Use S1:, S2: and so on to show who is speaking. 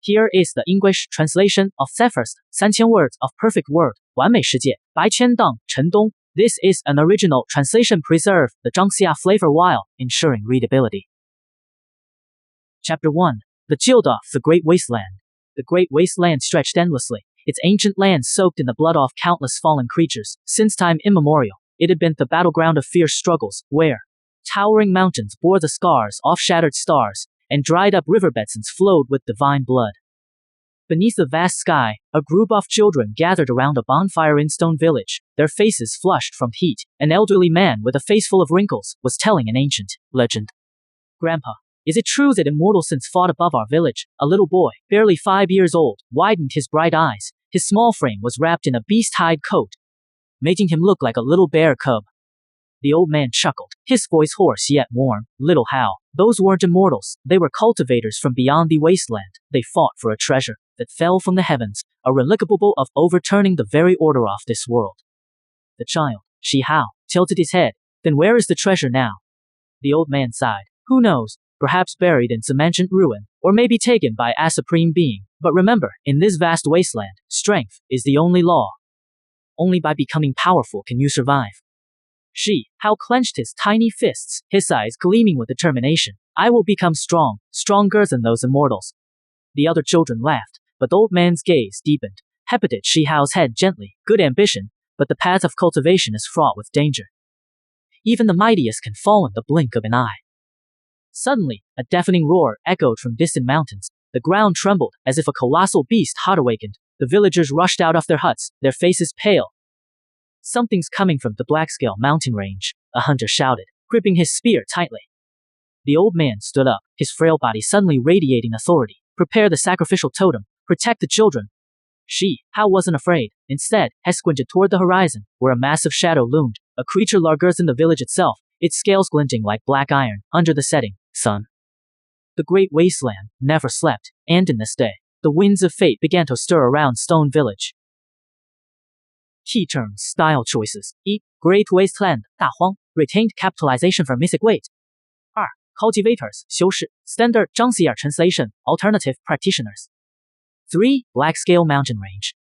S1: Here is the English translation of Zephyr's 3000 words of perfect word, 完美世界，白千档，陈东。This is an original translation preserve the Zhangxia flavor while ensuring readability. Chapter 1. The Jilda, the Great Wasteland. The Great Wasteland stretched endlessly, its ancient land soaked in the blood of countless fallen creatures. Since time immemorial, it had been the battleground of fierce struggles, where towering mountains bore the scars of shattered stars, and dried-up riverbeds flowed with divine blood. Beneath the vast sky, a group of children gathered around a bonfire in Stone Village, their faces flushed from heat. An elderly man with a face full of wrinkles was telling an ancient legend. Grandpa, is it true that immortal sins fought above our village? A little boy, barely 5 years old, widened his bright eyes. His small frame was wrapped in a beast-hide coat, making him look like a little bear cub. The old man chuckled, his voice hoarse yet warm. Little Hal, those weren't immortals, they were cultivators from beyond the wasteland. They fought for a treasure that fell from the heavens, a relic capable of overturning the very order of this world. The child, Shi Hao, tilted his head. Then where is the treasure now? The old man sighed. Who knows, perhaps buried in some ancient ruin, or maybe taken by a supreme being. But remember, in this vast wasteland, strength is the only law. Only by becoming powerful can you survive. Shi Hao clenched his tiny fists, his eyes gleaming with determination. I will become strong, stronger than those immortals. The other children laughed, but the old man's gaze deepened. He patted Shi Hao's head gently. Good ambition, but the path of cultivation is fraught with danger. Even the mightiest can fall in the blink of an eye. Suddenly, a deafening roar echoed from distant mountains. The ground trembled as if a colossal beast had awakened. The villagers rushed out of their huts, their faces pale. Something's coming from the Blackscale mountain range, a hunter shouted, gripping his spear tightly. The old man stood up, his frail body suddenly radiating authority. Prepare the sacrificial totem, protect the children. Shi Hao wasn't afraid. Instead, he squinted toward the horizon, where a massive shadow loomed, a creature larger than the village itself, its scales glinting like black iron under the setting sun. The great wasteland never slept, and in this day, the winds of fate began to stir around Stone Village. Key terms, style choices. 1. Great Wasteland, 大荒, retained capitalization for mythic weight. 2. Cultivators, 修士, standard Zhangxia translation, alternative practitioners. 3. Blackscale mountain range,